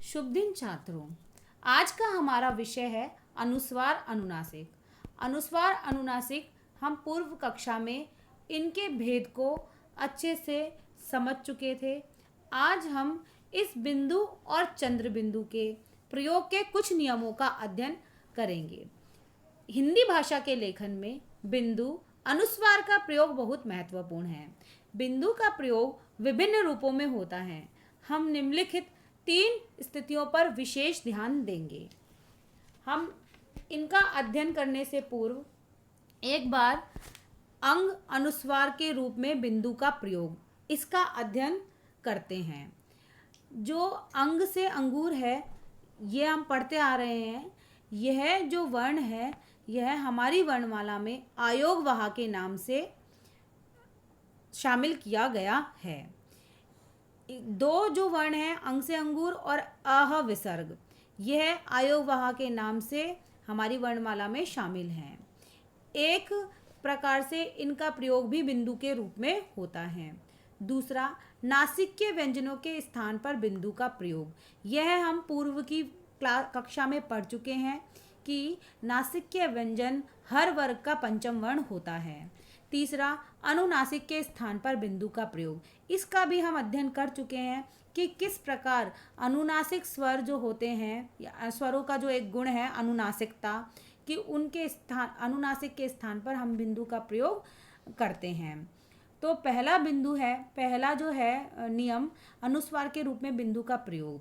शुभ दिन छात्रों। आज का हमारा विषय है अनुस्वार अनुनासिक। अनुस्वार अनुनासिक हम पूर्व कक्षा में इनके भेद को अच्छे से समझ चुके थे। आज हम इस बिंदु और चंद्र बिंदु के प्रयोग के कुछ नियमों का अध्ययन करेंगे। हिंदी भाषा के लेखन में बिंदु अनुस्वार का प्रयोग बहुत महत्वपूर्ण है। बिंदु का प्रयोग विभिन्न रूपों में होता है। हम निम्नलिखित 3 स्थितियों पर विशेष ध्यान देंगे। हम इनका अध्ययन करने से पूर्व एक बार अंग अनुस्वार के रूप में बिंदु का प्रयोग, इसका अध्ययन करते हैं। जो अंग से अंगूर है, ये हम पढ़ते आ रहे हैं। यह जो वर्ण है, यह हमारी वर्णमाला में आयोगवाह के नाम से शामिल किया गया है। 2 जो वर्ण हैं, अंग से अंगूर और अह विसर्ग, यह आयोगवाह के नाम से हमारी वर्णमाला में शामिल हैं। एक प्रकार से इनका प्रयोग भी बिंदु के रूप में होता है। दूसरा, नासिक के व्यंजनों के स्थान पर बिंदु का प्रयोग। यह हम पूर्व की कक्षा में पढ़ चुके हैं कि नासिक के व्यंजन हर वर्ग का पंचम वर्ण होता है। तीसरा, अनुनासिक के स्थान पर बिंदु का प्रयोग। इसका भी हम अध्ययन कर चुके हैं कि किस प्रकार अनुनासिक स्वर जो होते हैं, या स्वरों का जो एक गुण है अनुनासिकता, कि उनके स्थान, अनुनासिक के स्थान पर हम बिंदु का प्रयोग करते हैं। तो पहला बिंदु है, पहला जो है नियम, अनुस्वार के रूप में बिंदु का प्रयोग।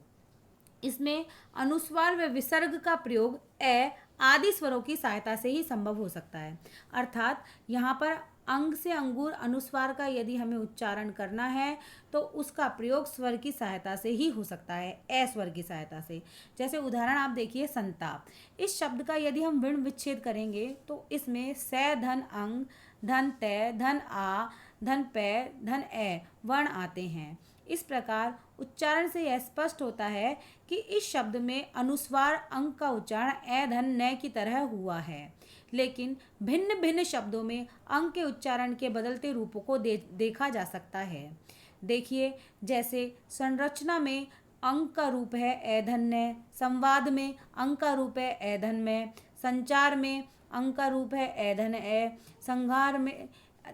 इसमें अनुस्वार व विसर्ग का प्रयोग ए आदि स्वरों की सहायता से ही संभव हो सकता है। अर्थात यहाँ पर अंग से अंगूर अनुस्वार का यदि हमें उच्चारण करना है तो उसका प्रयोग स्वर की सहायता से ही हो सकता है, ए स्वर की सहायता से। जैसे उदाहरण आप देखिए, संताप। इस शब्द का यदि हम विण विच्छेद करेंगे तो इसमें से धन अंग, धन तय, धन आ, धन पै, धन ए वर्ण आते हैं। इस प्रकार उच्चारण से यह स्पष्ट होता है कि इस शब्द में अनुस्वार अंग का उच्चारण ए धन न की तरह हुआ है, लेकिन भिन्न भिन्न शब्दों में अंग के उच्चारण के बदलते रूपों को देखा जा सकता है। देखिए, जैसे संरचना में अंग का रूप है ए धन न, संवाद में अंग का रूप है ए धन में, संचार में अंग का रूप है ए धन ए, संहार में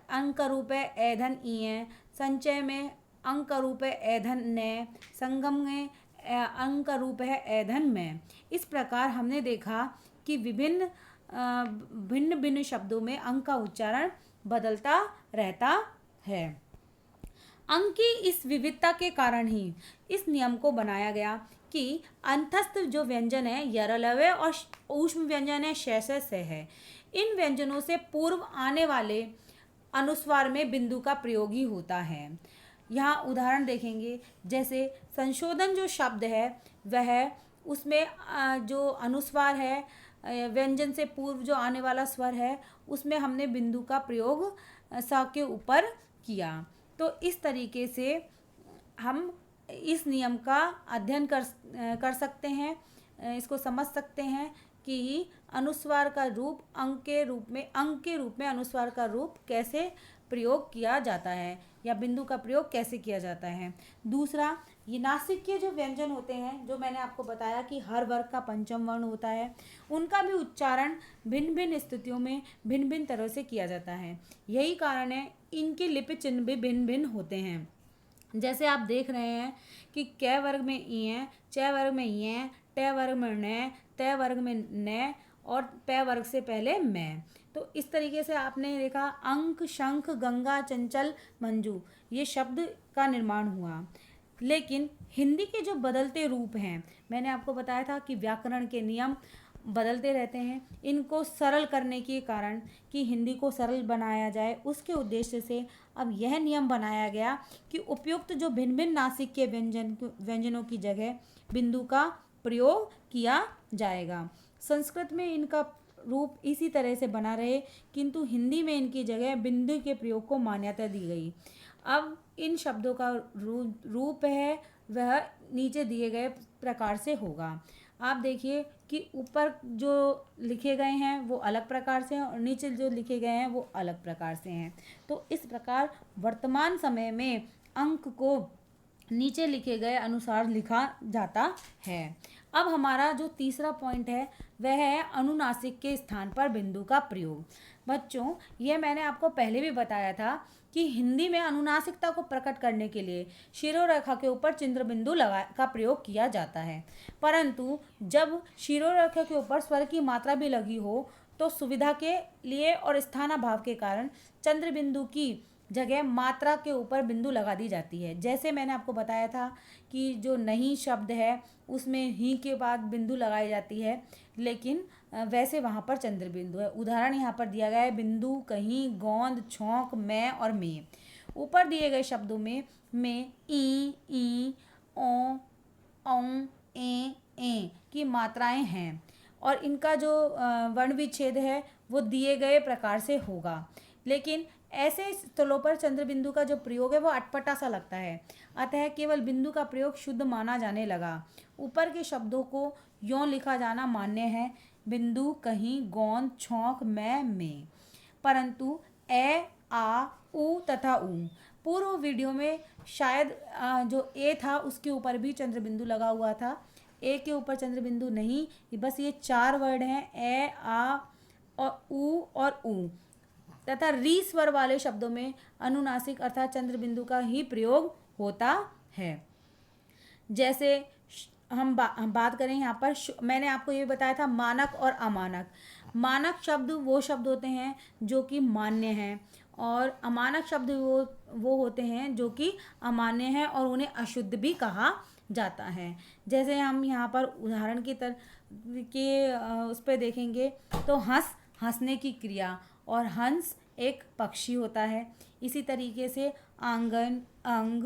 अंग का रूप है ए धन ई, संचय में अंग का रूप है ए धन न, संगम में अंग का रूप है ए धन में। इस प्रकार हमने देखा कि भिन्न भिन्न शब्दों में अंग का उच्चारण बदलता रहता है। अंग की इस विविधता के कारण ही इस नियम को बनाया गया कि अंतस्थ जो व्यंजन है यरलव्य और ऊष्म व्यंजन है शय से है। इन व्यंजनों से पूर्व आने वाले अनुस्वार में बिंदु का प्रयोग ही होता है। यहाँ उदाहरण देखेंगे, जैसे संशोधन जो शब्द है वह, उसमें जो अनुस्वार है, व्यंजन से पूर्व जो आने वाला स्वर है, उसमें हमने बिंदु का प्रयोग स के ऊपर किया। तो इस तरीके से हम इस नियम का अध्ययन कर सकते हैं, इसको समझ सकते हैं कि अनुस्वार का रूप अंग के रूप में अनुस्वार का रूप कैसे प्रयोग किया जाता है, या बिंदु का प्रयोग कैसे किया जाता है। दूसरा, ये नासिक के जो व्यंजन होते हैं, जो मैंने आपको बताया कि हर वर्ग का पंचम वर्ण होता है, उनका भी उच्चारण भिन्न भिन्न स्थितियों में भिन्न भिन्न तरह से किया जाता है। यही कारण है इनके लिपि चिन्ह भी भिन्न भिन्न होते हैं। जैसे आप देख रहे हैं कि कै वर्ग में ई है, च वर्ग में ये, ट वर्ग में न, तय वर्ग में न और पै वर्ग से पहले मैं। तो इस तरीके से आपने देखा अंक, शंख, गंगा, चंचल, मंजू, ये शब्द का निर्माण हुआ। लेकिन हिंदी के जो बदलते रूप हैं, मैंने आपको बताया था कि व्याकरण के नियम बदलते रहते हैं। इनको सरल करने के कारण, कि हिंदी को सरल बनाया जाए, उसके उद्देश्य से अब यह नियम बनाया गया कि उपयुक्त जो भिन्न भिन्न नासिक के व्यंजनों की जगह बिंदु का प्रयोग किया जाएगा। संस्कृत में इनका रूप इसी तरह से बना रहे, किंतु हिंदी में इनकी जगह बिंदु के प्रयोग को मान्यता दी गई। अब इन शब्दों का रूप है वह नीचे दिए गए प्रकार से होगा। आप देखिए कि ऊपर जो लिखे गए हैं वो अलग प्रकार से हैं और नीचे जो लिखे गए हैं वो अलग प्रकार से हैं। तो इस प्रकार वर्तमान समय में अंक को नीचे लिखे गए अनुसार लिखा जाता है। अब हमारा जो तीसरा पॉइंट है वह है अनुनासिक के स्थान पर बिंदु का प्रयोग। बच्चों, ये मैंने आपको पहले भी बताया था कि हिंदी में अनुनासिकता को प्रकट करने के लिए शिरोरेखा के ऊपर चंद्र बिंदु लगा का प्रयोग किया जाता है, परंतु जब शिरोरेखा के ऊपर स्वर की मात्रा भी लगी हो तो सुविधा के लिए और स्थानाभाव के कारण चंद्र बिंदु की जगह मात्रा के ऊपर बिंदु लगा दी जाती है। जैसे मैंने आपको बताया था कि जो नहीं शब्द है उसमें ही के बाद बिंदु लगाई जाती है, लेकिन वैसे वहाँ पर चंद्र बिंदु है। उदाहरण यहाँ पर दिया गया है, बिंदु, कहीं, गोंद, छौंक, मैं और में। ऊपर दिए गए शब्दों में ई, ओ, औ, ए की मात्राएं हैं और इनका जो वर्ण विच्छेद है वो दिए गए प्रकार से होगा, लेकिन ऐसे स्थलों पर चंद्र बिंदु का जो प्रयोग है वो अटपटा सा लगता है, अतः केवल बिंदु का प्रयोग शुद्ध माना जाने लगा। ऊपर के शब्दों को यों लिखा जाना मान्य है, बिंदु, कहीं, गोंद, छौंक, मैं, में, परंतु ए, आ, उ तथा ऊ। पूर्व वीडियो में शायद जो ए था उसके ऊपर भी चंद्र बिंदु लगा हुआ था, ए के ऊपर चंद्र बिंदु नहीं, बस ये 4 वर्ड हैं, ए, आ और ऊ तथा री स्वर वाले शब्दों में अनुनासिक अर्थात चंद्र बिंदु का ही प्रयोग होता है। जैसे हम बात करें यहाँ पर, मैंने आपको ये बताया था मानक और अमानक। मानक शब्द वो शब्द होते हैं जो कि मान्य हैं और अमानक शब्द वो होते हैं जो कि अमान्य हैं और उन्हें अशुद्ध भी कहा जाता है। जैसे हम यहाँ पर उदाहरण की उस पर देखेंगे तो हंसने की क्रिया, और हंस एक पक्षी होता है। इसी तरीके से आंगन, अंग,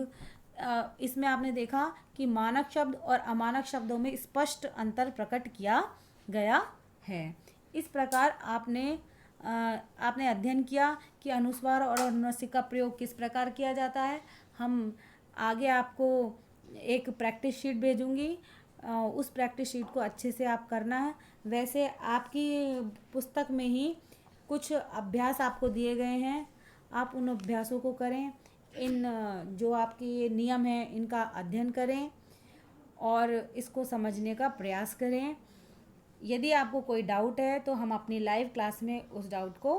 इसमें आपने देखा कि मानक शब्द और अमानक शब्दों में स्पष्ट अंतर प्रकट किया गया है। इस प्रकार आपने अध्ययन किया कि अनुस्वार और अनुनासिक का प्रयोग किस प्रकार किया जाता है। हम आगे आपको एक प्रैक्टिस शीट भेजूंगी, उस प्रैक्टिस शीट को अच्छे से आप करना है। वैसे आपकी पुस्तक में ही कुछ अभ्यास आपको दिए गए हैं, आप उन अभ्यासों को करें। इन जो आपके नियम हैं इनका अध्ययन करें और इसको समझने का प्रयास करें। यदि आपको कोई डाउट है तो हम अपनी लाइव क्लास में उस डाउट को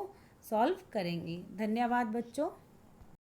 सॉल्व करेंगे। धन्यवाद बच्चों।